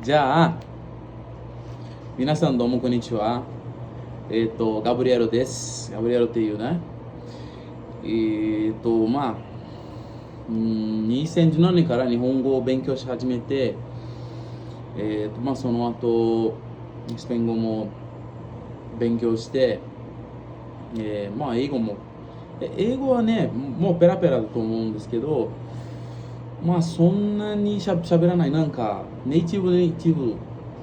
じゃあ、皆さんどうもこんにちは。ガブリエロです。ガブリエロっていうね。まあ、2017年から日本語を勉強し始めて、まあその後、スペイン語も勉強して、まあ英語も、英語はね、もうペラペラだと思うんですけど、まあそんなにしゃべらない、なんかネイティブ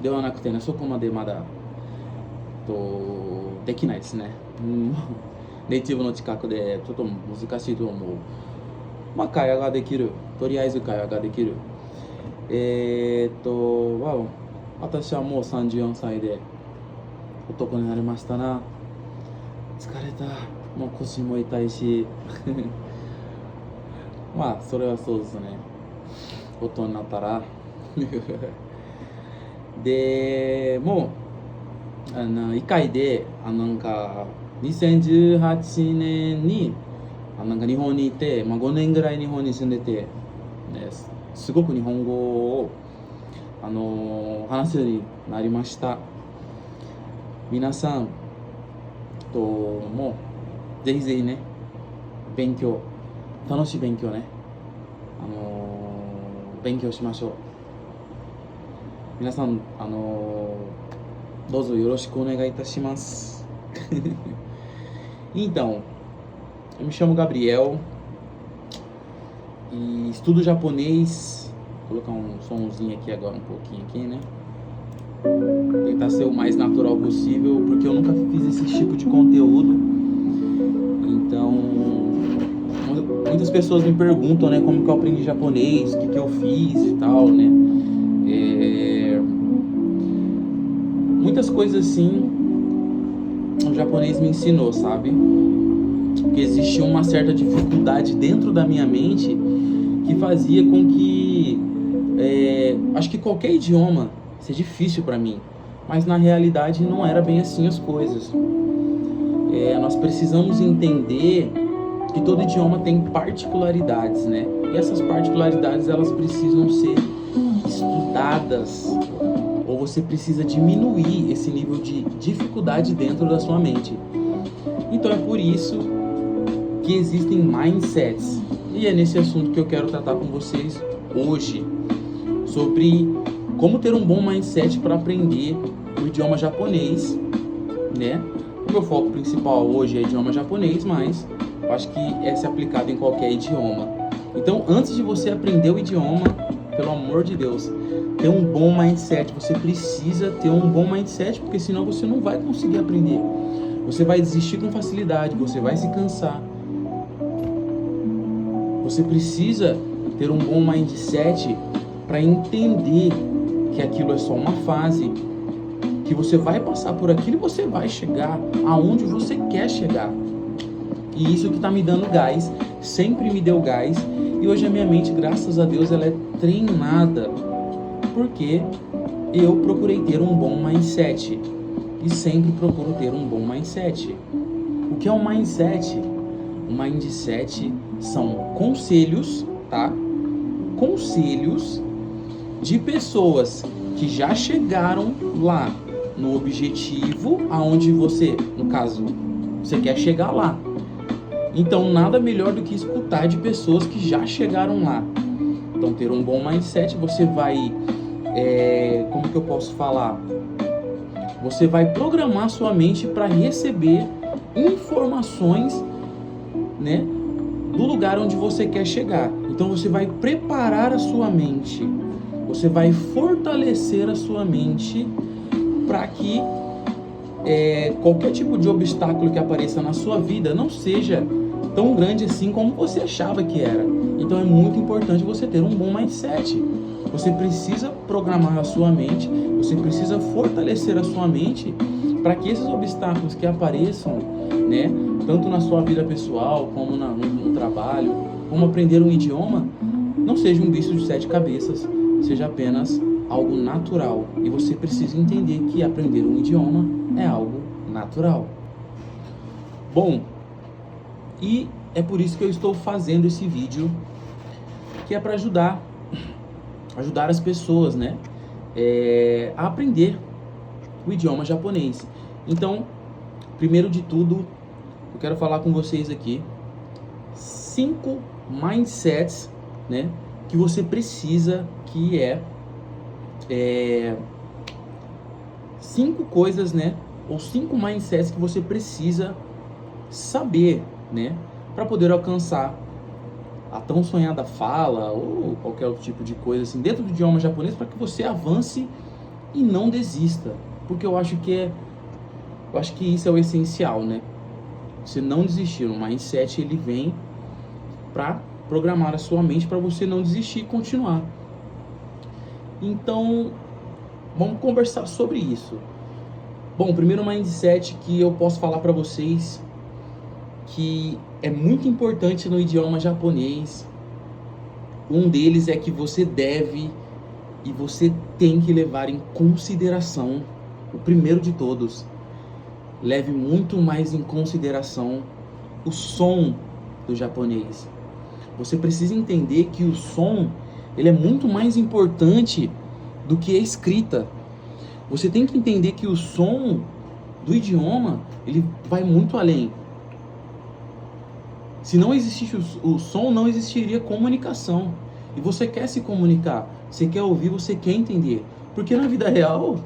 ではなくてね、そこまでまだできないですね。ネイティブの近くでちょっと難しいと思う。まあ会話ができる。とりあえず会話ができる。私はもう34歳で男になりましたな。疲れた。もう腰も痛いし。まあそれはそうですね。大人になったら。でも1回でなんか2018年になんか日本にいて、まあ、5年ぐらい日本に住んでて、ね、すごく日本語を、話すようになりました。皆さんともぜひぜひね、楽しい勉強ね、勉強しましょう。皆さん、どうぞよろしくお願いいたします。Então, eu me chamo Gabriel e estudo japonês. Vou colocar um somzinho aqui agora, um pouquinho aqui, né? Tentar ser o mais natural possível, porque eu nunca fiz esse tipo de conteúdo. Então, muitas pessoas me perguntam, né, como que eu aprendi japonês, o que eu fiz e tal, né? Muitas coisas assim o japonês me ensinou, sabe? Porque existia uma certa dificuldade dentro da minha mente que fazia com que acho que qualquer idioma seja difícil para mim, mas na realidade não era bem assim as coisas. Nós precisamos entender que todo idioma tem particularidades, né? E essas particularidades elas precisam ser estudadas, ou você precisa diminuir esse nível de dificuldade dentro da sua mente. Então é por isso que existem mindsets. E é nesse assunto que eu quero tratar com vocês hoje, sobre como ter um bom mindset para aprender o idioma japonês, né? O meu foco principal hoje é idioma japonês, mas eu acho que é se aplicado em qualquer idioma. Então, antes de você aprender o idioma, pelo amor de Deus, ter um bom mindset. Você precisa ter um bom mindset, porque senão você não vai conseguir aprender. Você vai desistir com facilidade, você vai se cansar. Você precisa ter um bom mindset para entender que aquilo é só uma fase, que você vai passar por aquilo e você vai chegar aonde você quer chegar. E isso que está me dando gás, sempre me deu gás, e hoje a minha mente, graças a Deus, ela é treinada, porque eu procurei ter um bom mindset, e sempre procuro ter um bom mindset. O que é um mindset? O mindset são conselhos, tá? Conselhos de pessoas que já chegaram lá no objetivo aonde você, no caso, você quer chegar lá. Então nada melhor do que escutar de pessoas que já chegaram lá. Então ter um bom mindset, você vai, como que eu posso falar? Você vai programar sua mente para receber informações, né, do lugar onde você quer chegar. Então você vai preparar a sua mente, você vai fortalecer a sua mente para que qualquer tipo de obstáculo que apareça na sua vida não seja tão grande assim como você achava que era. Então é muito importante você ter um bom mindset. Você precisa programar a sua mente, você precisa fortalecer a sua mente para que esses obstáculos que apareçam, né, tanto na sua vida pessoal como no trabalho, como aprender um idioma, não seja um bicho de 7 cabeças, seja apenas algo natural. E você precisa entender que aprender um idioma é algo natural. Bom, e é por isso que eu estou fazendo esse vídeo, que é para ajudar as pessoas, né? a aprender o idioma japonês. Então, primeiro de tudo, eu quero falar com vocês aqui 5 mindsets, né, que você precisa, que é 5 coisas, né, ou 5 mindsets que você precisa saber, né, para poder alcançar a tão sonhada fala ou qualquer outro tipo de coisa assim dentro do idioma japonês, para que você avance e não desista, porque eu acho que isso é o essencial, né? Você não desistir. O mindset, ele vem para programar a sua mente para você não desistir e continuar. Então, vamos conversar sobre isso. Bom, o primeiro mindset que eu posso falar para vocês que é muito importante no idioma japonês, um deles é que você deve e você tem que levar em consideração, o primeiro de todos, leve muito mais em consideração o som do japonês. Você precisa entender que o som, ele é muito mais importante do que a escrita. Você tem que entender que o som do idioma, ele vai muito além. Se não existisse o som, não existiria comunicação. E você quer se comunicar, você quer ouvir, você quer entender. Porque na vida real,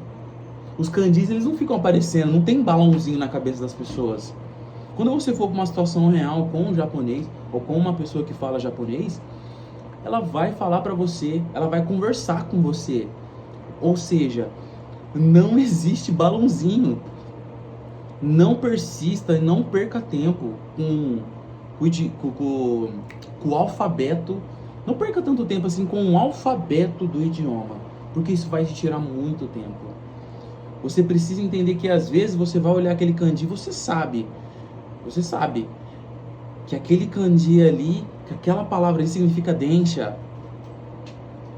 os kanjis, eles não ficam aparecendo, não tem balãozinho na cabeça das pessoas. Quando você for para uma situação real com um japonês, ou com uma pessoa que fala japonês, ela vai falar para você, ela vai conversar com você. Ou seja, não existe balãozinho. Não persista e não perca tempo com o alfabeto. Não perca tanto tempo assim com o alfabeto do idioma, porque isso vai te tirar muito tempo. Você precisa entender que às vezes você vai olhar aquele kanji, você sabe que aquele kanji ali, que aquela palavra ali significa densha,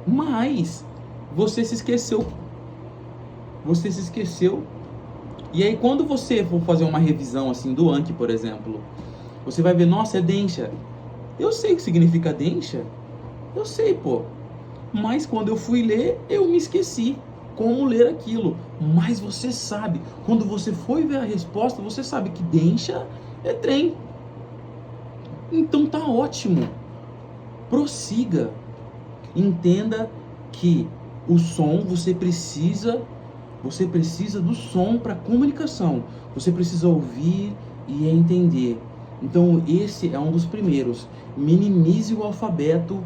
mas você se esqueceu. E aí quando você for fazer uma revisão assim do Anki, por exemplo, você vai ver, nossa, é densha. Eu sei o que significa densha. Eu sei, pô. Mas quando eu fui ler, eu me esqueci como ler aquilo. Mas você sabe, quando você foi ver a resposta, você sabe que densha é trem. Então tá ótimo. Prossiga. Entenda que o som, você precisa do som para comunicação. Você precisa ouvir e entender. Então esse é um dos primeiros. Minimize o alfabeto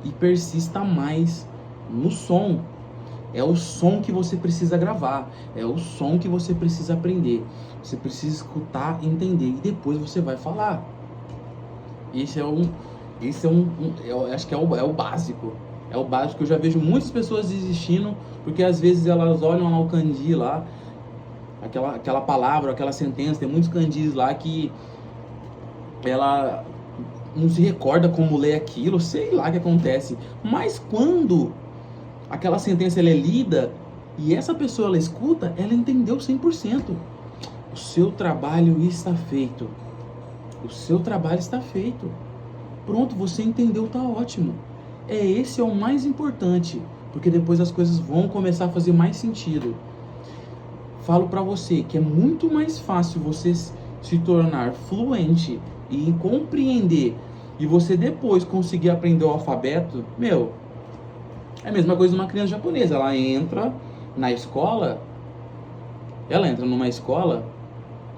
e persista mais no som. É o som que você precisa gravar, é o som que você precisa aprender. Você precisa escutar, entender e depois você vai falar. Eu acho que é o básico. É o básico. Eu já vejo muitas pessoas desistindo porque às vezes elas olham lá o kanji lá, aquela palavra, aquela sentença. Tem muitos kanjis lá que ela não se recorda como ler aquilo, sei lá o que acontece. Mas quando aquela sentença ela é lida e essa pessoa ela escuta, ela entendeu 100%. O seu trabalho está feito. O seu trabalho está feito. Pronto, você entendeu, tá ótimo. Esse é o mais importante, porque depois as coisas vão começar a fazer mais sentido. Falo pra você que é muito mais fácil você se tornar fluente e compreender e você depois conseguir aprender o alfabeto. É a mesma coisa de uma criança japonesa. Ela entra numa escola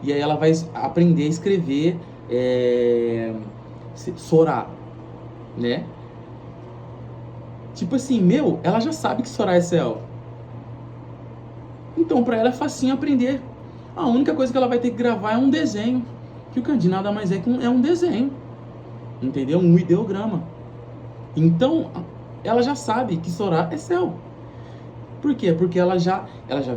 e aí ela vai aprender a escrever Sora, né? Tipo assim, ela já sabe que Sora é céu. Então pra ela é facinho aprender. A única coisa que ela vai ter que gravar é um desenho, que o kanji nada mais é que um desenho, entendeu? Um ideograma. Então ela já sabe que Sora é céu. Por quê? Porque ela já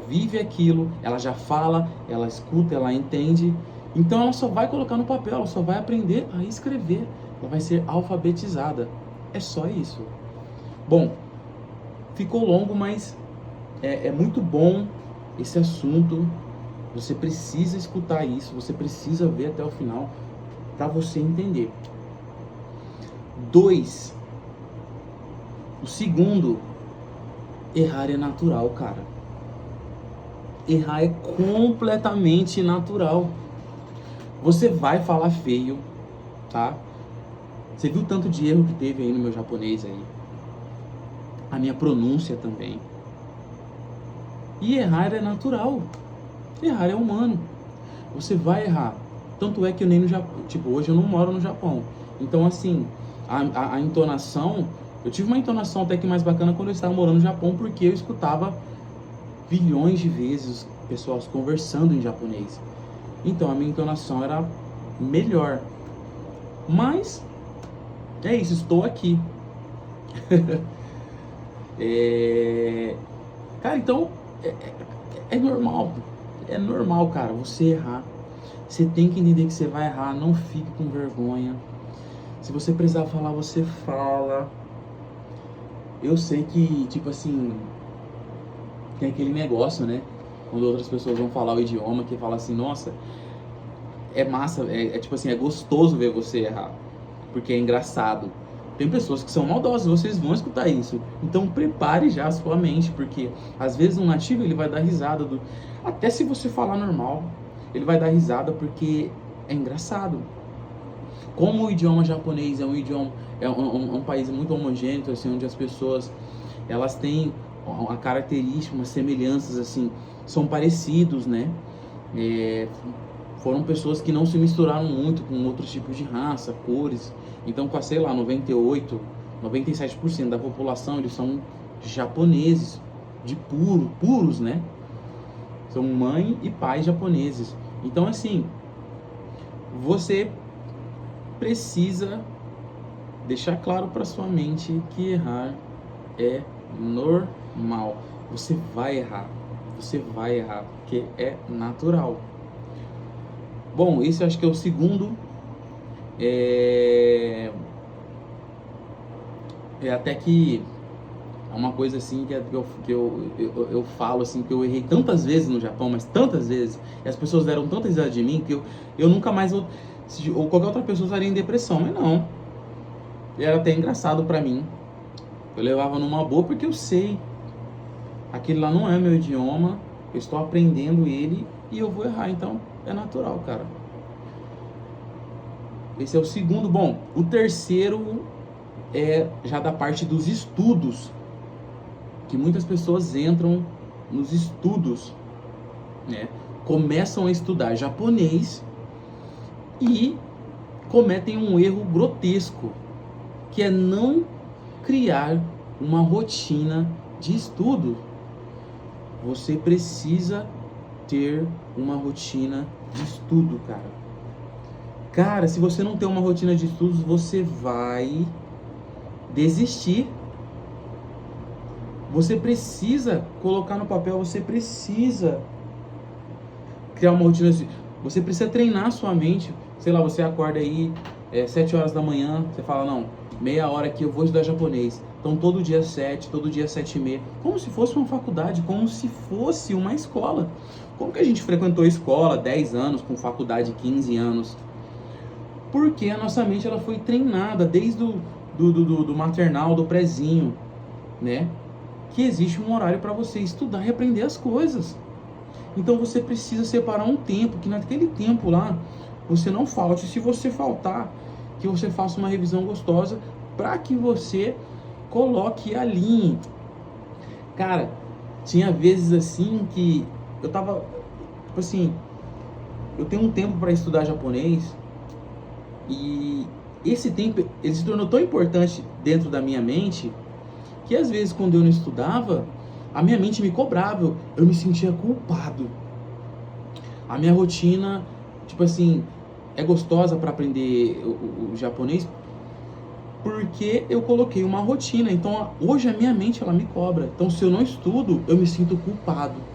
vive aquilo, ela já fala, ela escuta, ela entende. Então ela só vai colocar no papel, ela só vai aprender a escrever. Ela vai ser alfabetizada. É só isso. Bom, ficou longo, mas é muito bom esse assunto. Você precisa escutar isso, você precisa ver até o final para você entender. 2. O segundo Errar é natural, cara. Errar é completamente natural. Você vai falar feio, tá? Você viu o tanto de erro que teve aí no meu japonês aí? A minha pronúncia também. E errar é natural. Errar é humano. Você vai errar. Tanto é que eu nem no Japão. Tipo, hoje eu não moro no Japão. Então, assim, a entonação. Eu tive uma entonação até que mais bacana quando eu estava morando no Japão, porque eu escutava bilhões de vezes pessoas conversando em japonês. Então a minha entonação era melhor. Mas é isso, estou aqui. Cara, então é normal. É normal, cara, você errar. Você tem que entender que você vai errar, não fique com vergonha. Se você precisar falar, você fala. Eu sei que, tipo assim, tem aquele negócio, né? Quando outras pessoas vão falar o idioma, que fala assim, nossa, é massa, tipo assim, é gostoso ver você errar, porque é engraçado. Tem pessoas que são maldosas, vocês vão escutar isso. Então prepare já a sua mente, porque às vezes um nativo ele vai dar risada até se você falar normal, ele vai dar risada porque é engraçado. Como o idioma japonês é um idioma, é um país muito homogêneo, assim, onde as pessoas elas têm uma característica, umas semelhanças assim, são parecidos, né? Foram pessoas que não se misturaram muito com outros tipos de raça, cores. Então, com, sei lá, 98, 97% da população, eles são japoneses, de puros, né? São mãe e pai japoneses. Então, assim, você precisa deixar claro para sua mente que errar é normal. Você vai errar, porque é natural. Bom, esse eu acho que é o segundo. Até que é uma coisa assim que eu falo assim, que eu errei tantas vezes no Japão, mas tantas vezes, e as pessoas deram tanta risada de mim, que eu nunca mais vou, ou qualquer outra pessoa estaria em depressão, mas não. Era até engraçado pra mim. Eu levava numa boa porque eu sei, aquele lá não é meu idioma, eu estou aprendendo ele e eu vou errar, então é natural, cara. Esse é o segundo. Bom, o terceiro é já da parte dos estudos, que muitas pessoas entram nos estudos, né? Começam a estudar japonês e cometem um erro grotesco, que é não criar uma rotina de estudo. Você precisa ter uma rotina de estudo, cara. Cara, se você não tem uma rotina de estudos, você vai desistir. Você precisa colocar no papel, você precisa criar uma rotina, você precisa treinar a sua mente. Sei lá, você acorda aí 7 horas da manhã, você fala, não, meia hora aqui eu vou estudar japonês. Então todo dia 7, todo dia 7:30, como se fosse uma faculdade, como se fosse uma escola. Como que a gente frequentou escola 10 anos, com faculdade 15 anos? Porque a nossa mente ela foi treinada desde do maternal, do prezinho, né? Que existe um horário para você estudar e aprender as coisas. Então você precisa separar um tempo, que naquele tempo lá você não falte. Se você faltar, que você faça uma revisão gostosa para que você coloque a linha. Cara, tinha vezes assim que eu tava, tipo assim, eu tenho um tempo para estudar japonês e esse tempo ele se tornou tão importante dentro da minha mente que às vezes quando eu não estudava, a minha mente me cobrava, eu me sentia culpado. A minha rotina, tipo assim, é gostosa para aprender o japonês porque eu coloquei uma rotina. Então hoje a minha mente ela me cobra. Então se eu não estudo, eu me sinto culpado.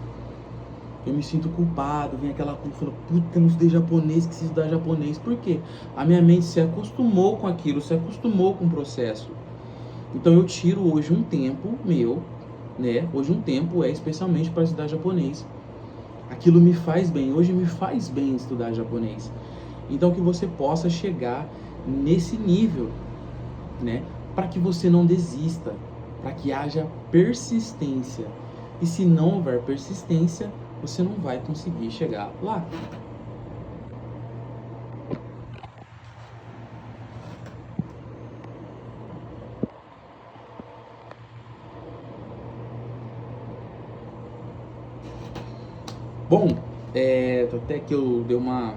Vem aquela culpa, falo, puta, eu não estudei japonês, preciso estudar japonês. Por quê? A minha mente se acostumou com aquilo, se acostumou com o processo. Então eu tiro hoje um tempo meu, né? Hoje um tempo é especialmente para estudar japonês. Aquilo me faz bem, hoje me faz bem estudar japonês. Então que você possa chegar nesse nível, né? Para que você não desista, para que haja persistência. E se não houver persistência, você não vai conseguir chegar lá. Bom, até que eu dei uma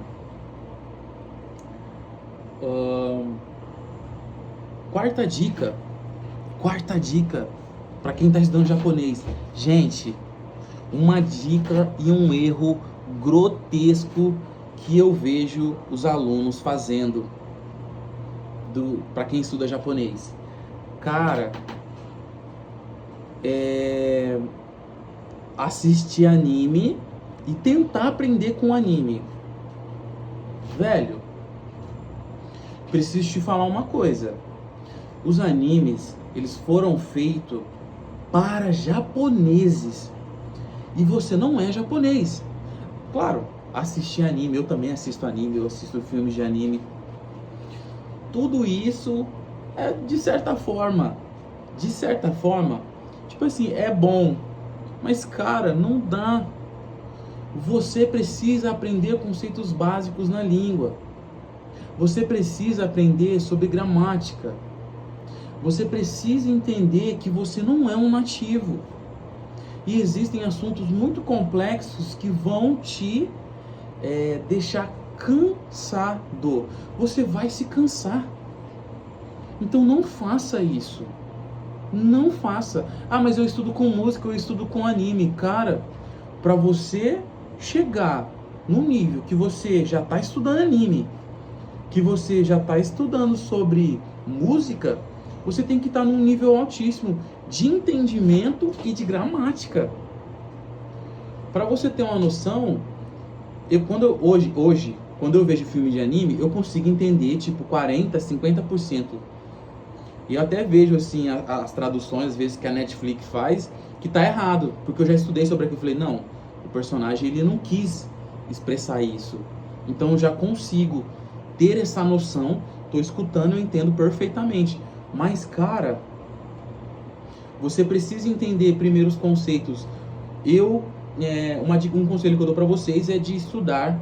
quarta dica para quem está estudando japonês. Gente, uma dica e um erro grotesco que eu vejo os alunos fazendo para quem estuda japonês. Cara, assistir anime e tentar aprender com anime. Velho, preciso te falar uma coisa. Os animes, eles foram feitos para japoneses. E você não é japonês. Claro, assistir anime, eu também assisto anime, eu assisto filmes de anime. Tudo isso é de certa forma, tipo assim, é bom. Mas cara, não dá. Você precisa aprender conceitos básicos na língua. Você precisa aprender sobre gramática. Você precisa entender que você não é um nativo. E existem assuntos muito complexos que vão te deixar cansado. Você vai se cansar. Então não faça isso. Não faça. Ah, mas eu estudo com música, eu estudo com anime. Cara, para você chegar num nível que você já está estudando anime, que você já está estudando sobre música, você tem que estar num nível altíssimo de entendimento e de gramática. Para você ter uma noção, hoje, quando eu vejo filme de anime, eu consigo entender tipo 40%, 50%. E eu até vejo assim as traduções, às vezes, que a Netflix faz, que tá errado, porque eu já estudei sobre aquilo e falei, não, o personagem ele não quis expressar isso. Então eu já consigo ter essa noção, tô escutando, eu entendo perfeitamente. Mas, cara, você precisa entender primeiro os conceitos. Um conselho que eu dou para vocês é de estudar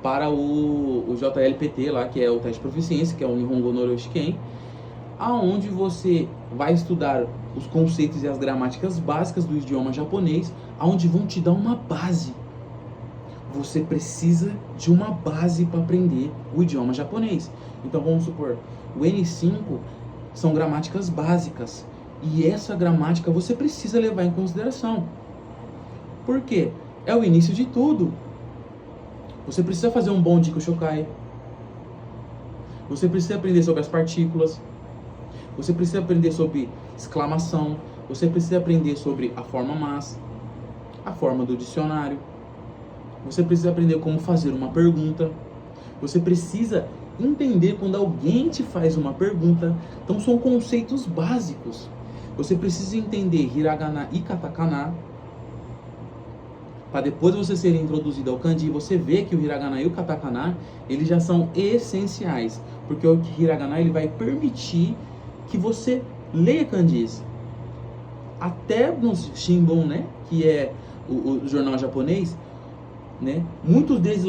para o JLPT lá, que é o teste de proficiência, que é o Nihongo no Shiken, aonde você vai estudar os conceitos e as gramáticas básicas do idioma japonês, aonde vão te dar uma base. Você precisa de uma base para aprender o idioma japonês. Então vamos supor, o N5 são gramáticas básicas. E essa gramática você precisa levar em consideração. Por quê? É o início de tudo. Você precisa fazer um bom Jiko Shokai. Você precisa aprender sobre as partículas. Você precisa aprender sobre exclamação. Você precisa aprender sobre a forma mas, a forma do dicionário. Você precisa aprender como fazer uma pergunta. Você precisa entender quando alguém te faz uma pergunta. Então são conceitos básicos. Você precisa entender hiragana e katakana, para depois você ser introduzido ao kanji, você vê que o hiragana e o katakana, eles já são essenciais, porque o hiragana ele vai permitir que você leia kanjis. Até no Shimbun, né, que é o jornal japonês, né, muitos deles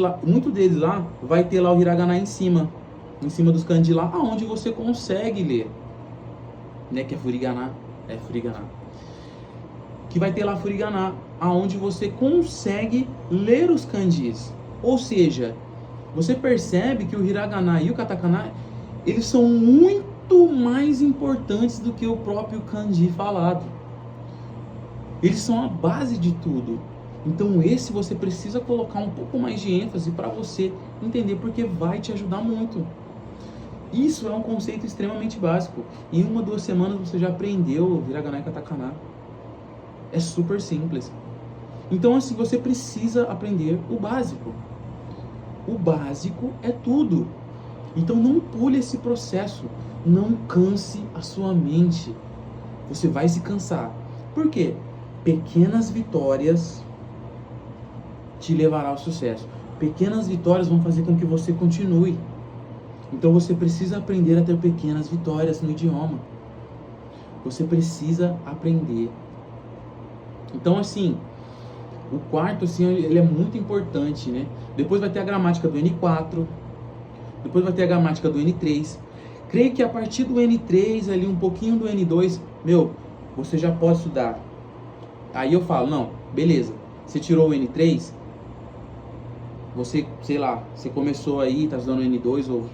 lá vai ter lá o hiragana em cima dos kanji lá, aonde você consegue ler, né, que é furigana, que vai ter lá furigana, aonde você consegue ler os kanjis. Ou seja, você percebe que o hiragana e o katakana, eles são muito mais importantes do que o próprio kanji falado. Eles são a base de tudo. Então esse você precisa colocar um pouco mais de ênfase para você entender, porque vai te ajudar muito. Isso é um conceito extremamente básico. Em 1 ou 2 semanas você já aprendeu hiragana e katakana. É super simples. Então assim, você precisa aprender o básico. O básico é tudo. Então não pule esse processo. Não canse a sua mente. Você vai se cansar. Por quê? Pequenas vitórias te levará ao sucesso. Pequenas vitórias vão fazer com que você continue. Então você precisa aprender a ter pequenas vitórias no idioma. Você precisa aprender. Então, assim, o quarto, assim, ele é muito importante, né? Depois vai ter a gramática do N4, depois vai ter a gramática do N3. Creio que a partir do N3, ali um pouquinho do N2, você já pode estudar. Aí eu falo, não, beleza, você tirou o N3, você, sei lá, você começou aí, tá estudando o N2, ou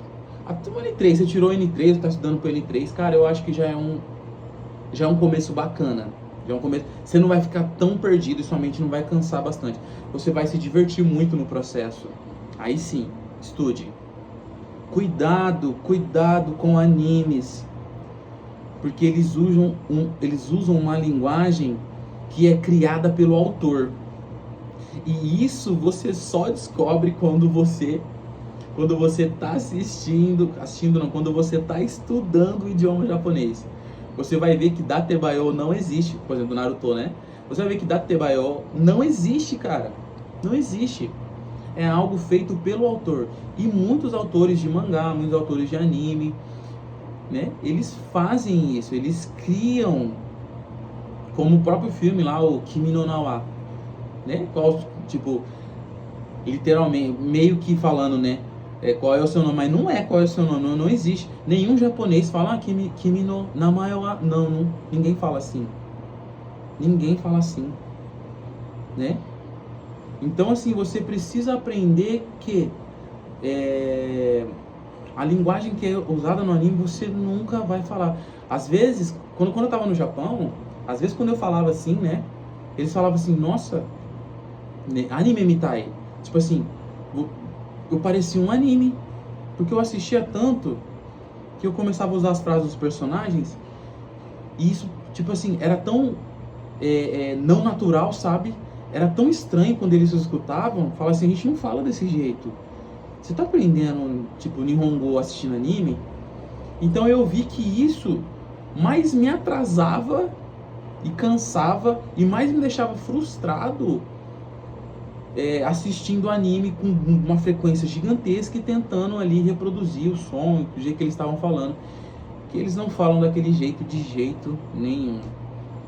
até o N3, você tirou o N3, tá estudando pro N3, cara, eu acho que já é um começo bacana. Já é um começo. Você não vai ficar tão perdido e sua mente não vai cansar bastante. Você vai se divertir muito no processo. Aí sim, estude. Cuidado com animes, porque eles usam uma linguagem que é criada pelo autor. E isso você só descobre quando você está quando você está estudando o idioma japonês. Você vai ver que Datebayo não existe, por exemplo, Naruto, né? Você vai ver que Datebayo não existe, cara. Não existe. É algo feito pelo autor. E muitos autores de mangá, muitos autores de anime, né? Eles fazem isso, eles criam, como o próprio filme lá, o Kimi no Na wa, né? Qual, tipo, literalmente, meio que falando, né? Qual é o seu nome? Mas não é qual é o seu nome, não existe. Nenhum japonês fala Kimi no Namae wa. Não, ninguém fala assim. Ninguém fala assim, né? Então, assim, você precisa aprender que a linguagem que é usada no anime você nunca vai falar. Às vezes, quando eu tava no Japão, às vezes quando eu falava assim, né? Eles falavam assim, nossa, anime mitai. Tipo assim, eu parecia um anime. Porque eu assistia tanto que eu começava a usar as frases dos personagens. E isso, tipo assim, era tão não natural, sabe? Era tão estranho quando eles escutavam. Falavam assim, a gente não fala desse jeito. Você tá aprendendo, tipo, Nihongo assistindo anime? Então eu vi que isso mais me atrasava e cansava e mais me deixava frustrado assistindo anime com uma frequência gigantesca e tentando ali reproduzir o som, do jeito que eles estavam falando. Que eles não falam daquele jeito de jeito nenhum.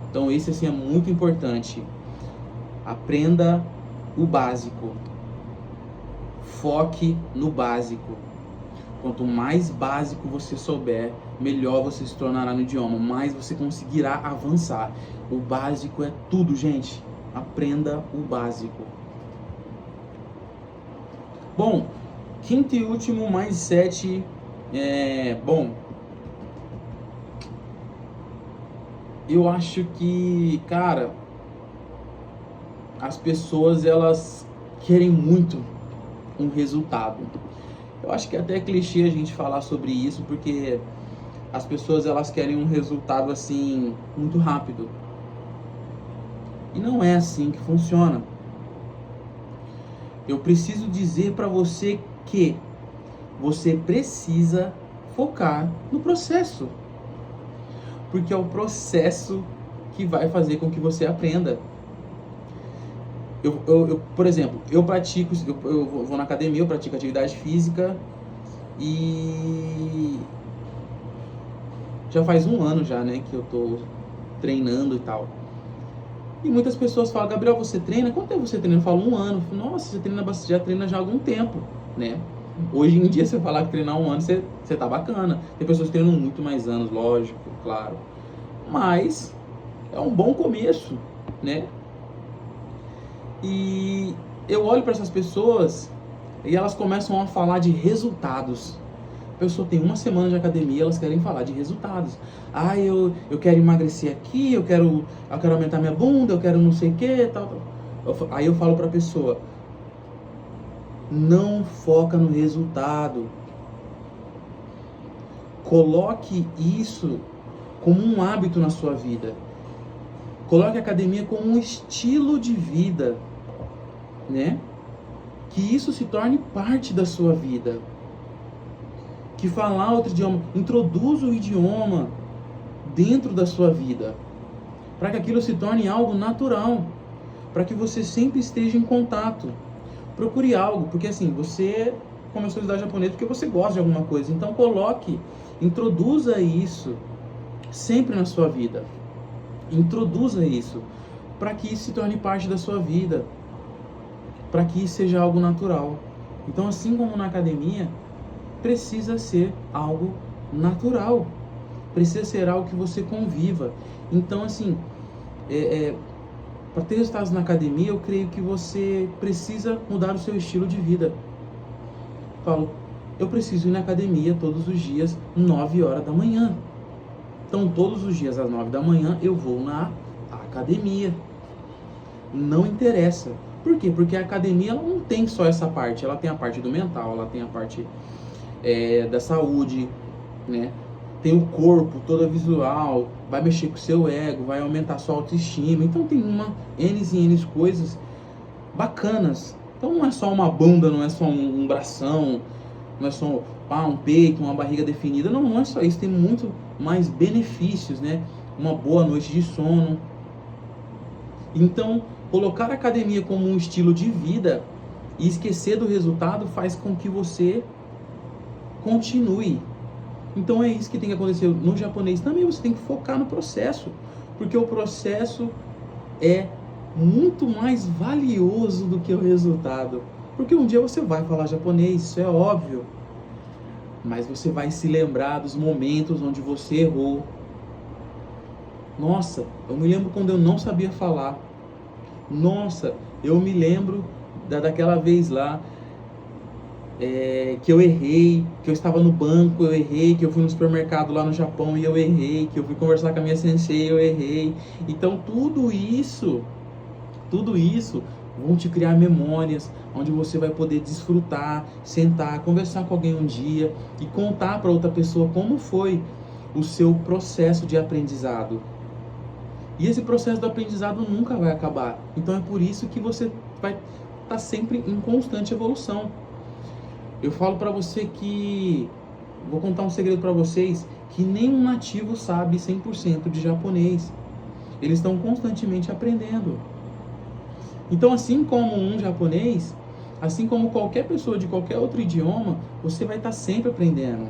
Então esse assim é muito importante. Aprenda o básico. Foque no básico. Quanto mais básico você souber, melhor você se tornará no idioma, mais você conseguirá avançar. O básico é tudo, gente. Aprenda o básico. Bom, quinto e último mindset eu acho que, cara, as pessoas elas querem muito um resultado. Eu acho que é até clichê a gente falar sobre isso, porque as pessoas elas querem um resultado assim muito rápido. E não é assim que funciona. Eu preciso dizer para você que você precisa focar no processo. Porque é o processo que vai fazer com que você aprenda. Por exemplo, eu vou na academia, eu pratico atividade física e já faz 1 ano já, né, que eu tô treinando e tal. E muitas pessoas falam, Gabriel, você treina? Quanto tempo você treina? Eu falo 1 ano. Eu falo, nossa, você treina bastante, já treina já há algum tempo, né? Hoje em dia, você falar que treinar 1 ano, você tá bacana. Tem pessoas que treinam muito mais anos, lógico, claro. Mas é um bom começo, né? E eu olho para essas pessoas e elas começam a falar de resultados. A pessoa tem 1 semana de academia, elas querem falar de resultados. Ah, eu quero emagrecer aqui, eu quero aumentar minha bunda, eu quero não sei o que, tal. Aí eu falo para a pessoa, não foca no resultado. Coloque isso como um hábito na sua vida. Coloque a academia como um estilo de vida, né? Que isso se torne parte da sua vida. Que falar outro idioma, introduza o idioma dentro da sua vida, para que aquilo se torne algo natural, para que você sempre esteja em contato. Procure algo, porque assim, você começou a estudar japonês porque você gosta de alguma coisa, então introduza isso sempre na sua vida. Introduza isso, para que isso se torne parte da sua vida, para que isso seja algo natural. Então, assim como na academia, precisa ser algo natural, precisa ser algo que você conviva. Então, assim, para ter resultados na academia, eu creio que você precisa mudar o seu estilo de vida. Falo, eu preciso ir na academia todos os dias, 9 horas da manhã. Então, todos os dias às 9 da manhã, eu vou na academia. Não interessa. Por quê? Porque a academia ela não tem só essa parte. Ela tem a parte do mental, ela tem a parte da saúde, né? Tem o corpo, toda visual, vai mexer com o seu ego, vai aumentar a sua autoestima. Então, tem N e N coisas bacanas. Então, não é só uma bunda, não é só um bração, não é só um peito, uma barriga definida. Não, não é só isso. Tem muito mais benefícios, né? Uma boa noite de sono. Então, colocar a academia como um estilo de vida e esquecer do resultado faz com que você continue. Então é isso que tem que acontecer no japonês. Também você tem que focar no processo, porque o processo é muito mais valioso do que o resultado. Porque um dia você vai falar japonês, isso é óbvio, mas você vai se lembrar dos momentos onde você errou. Nossa, eu me lembro quando eu não sabia falar. Nossa, eu me lembro daquela vez lá que eu errei, que eu estava no banco, eu errei, que eu fui no supermercado lá no Japão e eu errei, que eu fui conversar com a minha sensei e eu errei. Então tudo isso vão te criar memórias onde você vai poder desfrutar, sentar, conversar com alguém um dia e contar para outra pessoa como foi o seu processo de aprendizado. E esse processo do aprendizado nunca vai acabar. Então é por isso que você vai estar sempre em constante evolução. Eu falo para você que, vou contar um segredo para vocês, que nenhum nativo sabe 100% de japonês. Eles estão constantemente aprendendo. Então, assim como um japonês, assim como qualquer pessoa de qualquer outro idioma, você vai estar sempre aprendendo.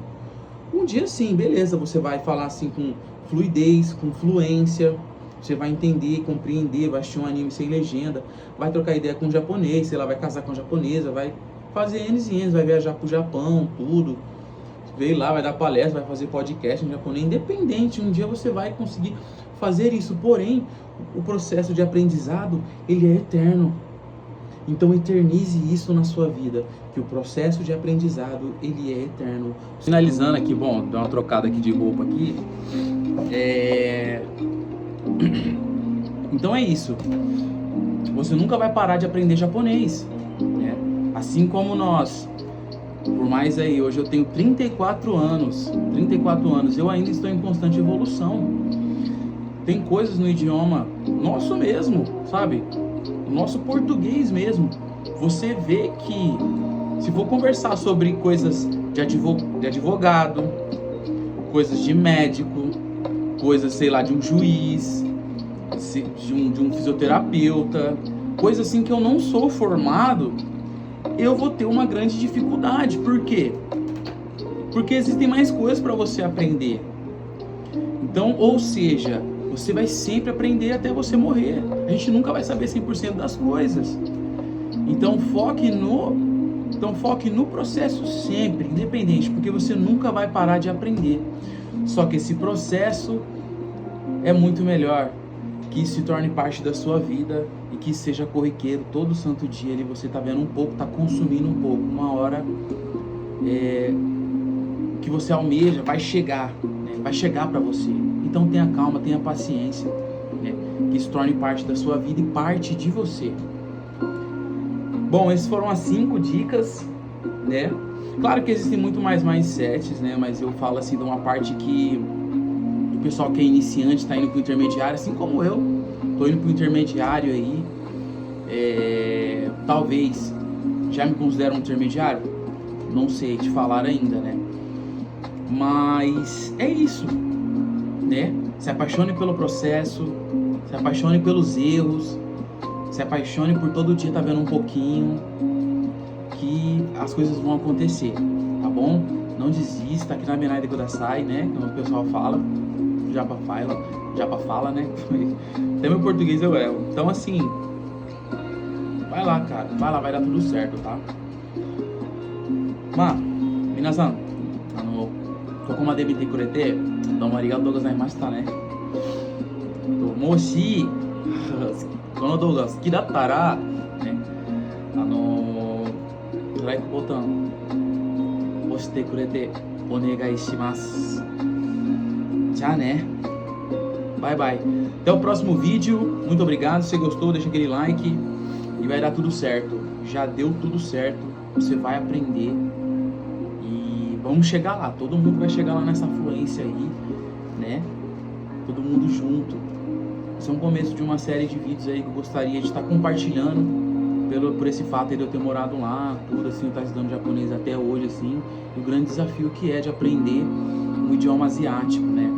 Um dia sim, beleza, você vai falar assim com fluidez, com fluência, você vai entender, compreender, vai assistir um anime sem legenda, vai trocar ideia com um japonês, sei lá, vai casar com uma japonesa, vai fazer N e N, vai viajar pro Japão, tudo. Veio lá, vai dar palestra, vai fazer podcast em japonês, independente, um dia você vai conseguir fazer isso. Porém, o processo de aprendizado, ele é eterno. Então eternize isso na sua vida, que o processo de aprendizado, ele é eterno. Finalizando aqui, bom, dá uma trocada aqui de roupa aqui. Então é isso. Você nunca vai parar de aprender japonês, né? Assim como nós, por mais aí, hoje eu tenho 34 anos, eu ainda estou em constante evolução. Tem coisas no idioma nosso mesmo, sabe? O nosso português mesmo. Você vê que, se for conversar sobre coisas de advogado, coisas de médico, coisas, sei lá, de um juiz, de um fisioterapeuta, coisa assim que eu não sou formado, eu vou ter uma grande dificuldade. Por quê? Porque existem mais coisas para você aprender. Então, ou seja, você vai sempre aprender até você morrer. A gente nunca vai saber 100% das coisas. Então foque no processo sempre, independente, porque você nunca vai parar de aprender. Só que esse processo é muito melhor que isso se torne parte da sua vida e que seja corriqueiro todo santo dia. Ali você está vendo um pouco, está consumindo um pouco. Uma hora que você almeja vai chegar, né? Vai chegar para você. Então tenha calma, tenha paciência, né? Que isso torne parte da sua vida e parte de você. Bom, essas foram as 5 dicas, né? Claro que existem muito mais mindsets, né? Mas eu falo assim de uma parte que o pessoal que é iniciante está indo para o intermediário, assim como eu estou indo para o intermediário aí. Talvez já me considero um intermediário, não sei te falar ainda, né? Mas é isso, né? Se apaixone pelo processo, se apaixone pelos erros, se apaixone por todo dia estar vendo um pouquinho, que as coisas vão acontecer, tá bom? Não desista, aqui na Benai de Kudasai, né? Como o pessoal fala. o Japa fala, né? Até meu português eu erro. Então, assim, vai lá, cara. Vai lá, vai dar tudo certo, tá? Minasan, ここまで見てくれてどうもありがとうございましたね。もしこの動画好きだったらね、ライクボタン押してくれてお願いします。じゃあね。Bye bye. Até o próximo vídeo. Muito obrigado. Se você gostou, deixa aquele like e vai dar tudo certo. Já deu tudo certo. Você vai aprender e vamos chegar lá. Todo mundo vai chegar lá nessa fluência aí, né? Todo mundo junto. Esse é um começo de uma série de vídeos aí que eu gostaria de estar compartilhando por esse fato de eu ter morado lá, tudo assim, eu estar estudando japonês até hoje, assim, e o grande desafio que é de aprender um idioma asiático, né?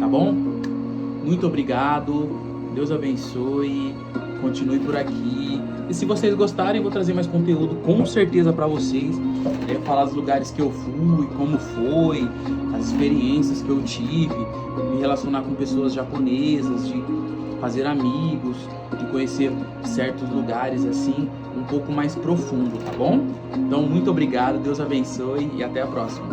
Tá bom? Muito obrigado, Deus abençoe, continue por aqui. E se vocês gostarem, eu vou trazer mais conteúdo com certeza para vocês, né? Falar dos lugares que eu fui, como foi, as experiências que eu tive, me relacionar com pessoas japonesas, de fazer amigos, de conhecer certos lugares assim, um pouco mais profundo, tá bom? Então, muito obrigado, Deus abençoe e até a próxima.